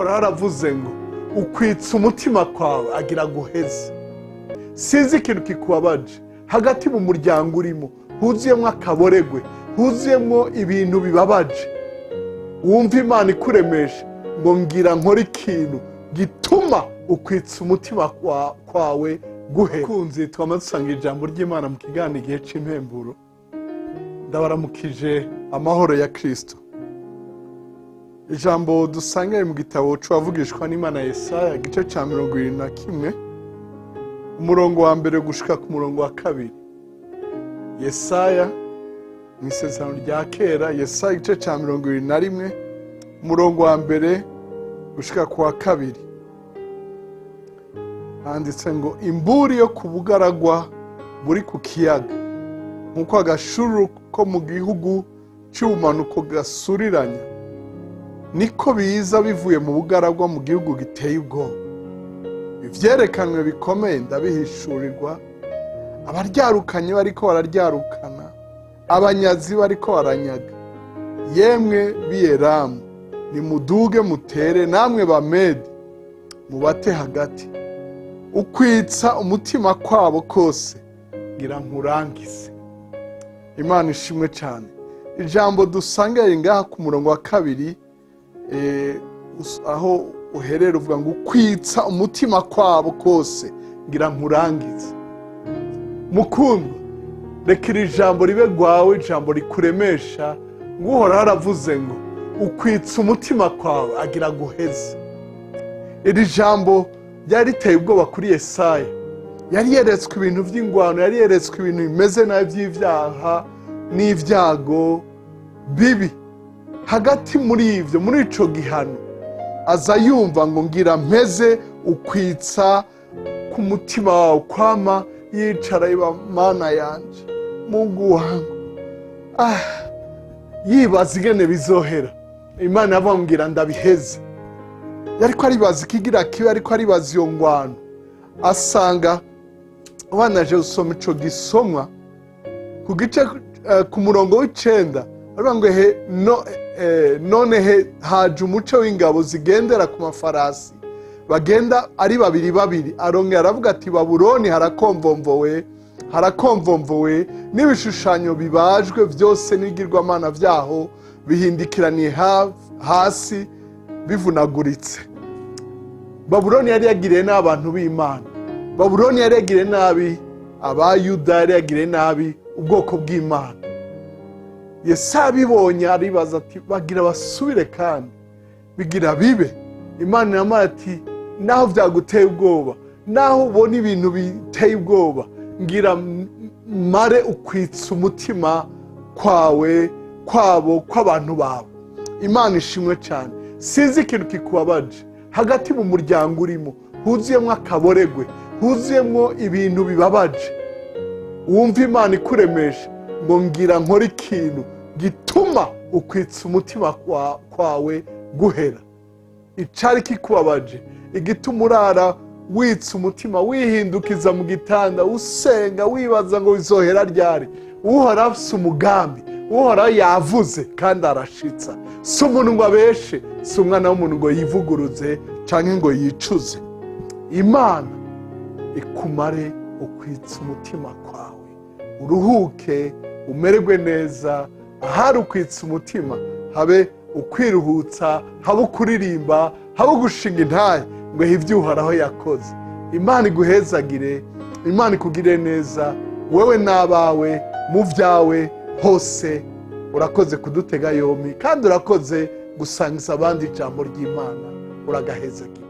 Uhoraho aravuze ngo ukwitsa umutima kwawe agira guheza. Sinzi ikintu kikubabaje hagati mu muryango urimo, huzuyemwo akaboregwe, huzuyemwo ibintu bibabaje. Wumva Imana ikuremesha ngo ngira nkora ikintu gituma ukwitsa umutima kwawe guhera. Kunzi twamaze dusanga ijambo ry'Imana mu kiganiro igihe c'impemburo. Ndabaramukije amahoro ya Kristo. Ijambo dusanga mu gitabo c'uwavugishwa n'Imana Yesaya igice ca 21 umurongo wa mbere gushika ku murongo wa kabiri. Yesaya mu isezerano rya kera, Yesaya igice ca 21 umurongo wa mbere gushika ku wa kabiri. Handitse ngo imburi yo ku bugaragwa buri ku kiyaga, nk'uko agashururu ko mu gihugu c'ubumanuko gasuriranya, niko biza bivuye mu bugaragwa mu gihugu giteye ubwoba. Ivyerekanwe bikomeye ndabihishurirwa, abaryarukanye bariko bararyarukana, abanyazi bariko baranyaga. Yemwe b'Elamu, nimuduge mutere, namwe Bamedi mubate hagati. Ukwitsa umutima kwabo kose ngira nkurangize. Imana ishimwe cyane. Ijambo dusanga ngaha ku murongo wa kabiri, aho uherera uvuga ngo ukwitsa umutima kwabo kose ngira nkurangize. Mukundwa, reka iri jambo ribe rwawe, ijambo rikuremesha. Ngo Uhoraho aravuze ngo ukwitsa umutima kwawe agira guheza. Iri jambo ryari riteye ubwoba kuri Yesaya. Yari yeretswe ibintu vy'ingwano, yari yeretswe ibintu bimeze nabi vy'ivyaha n'ivyago bibi. Hagati muri ivyo, muri ico gihano, aza yumva ngo ngira mpeze ukwitsa ku mutima wawe, kwama yicara iba Mana yanje, Mungu wangu. Yibaza ingene bizohera. Imana yabambwira ndabiheze. Yariko aribaza ikigira kibi, ariko aribaza iyo ngwano. Asanga wanaje usoma ico gisomwa ku gice ku murongo w'9, aravuga ngo none haje umuco w'ingabo zigendera ku mafarasi, bagenda ari babiri babiri. Arongera aravuga ati Babuloni harakomvomvowe n'ibishushanyo bibajwe byose n'ibigirwamana vyaho bihindikiraniye hasi bivunaguritse. Babuloni yari yagiriye n'abantu b'Imana. Babuloni yari yagiriye nabi abayuda, yari yagiriye nabi ubwoko bw'Imana. Yesaya bibonye aribaza ati bagira basubire kandi bigira bibe. Imana iramubwira ati naho vyaguteye ubwoba, naho ubona ibintu biteye ubwoba, ngira mare ukwitsa umutima kw'abantu bawe. Imana ishimwe cyane. Sinzi ikintu kikubabaje hagati mu muryango urimo, huzuyemwo akaboregwe, huzuyemwo ibintu bibabaje. Wumva Imana ikuremesha ngo ngira nkora ikintu gituma ukwitsa umutima kwawe guhera. Icari kikubabaje, igituma urara witsa umutima, wihindukiza mu gitanda usenga wibaza ngo bizohera ryari. Uhoraho afise umugambi, Uhoraho yavuze kandi arashitsa. Si umuntu ngo abeshe, si umwana w'umuntu ngo yivuguruze canke ngo yicuze. Imana ikumare ukwitsa umutima kwawe, uruhuke, umererwe neza. Ahari ukwitsa umutima habe ukwiruhutsa, habe ukuririmba, habe ugushinga intahe ngo ivyo Uhoraho yakoze. Imana iguhezagire, Imana ikugire neza, wewe n'abawe mu vyawe hose. Urakoze kudutega yompi kandi urakoze gusangiza abandi ijambo ry'Imana. Uragahezagire.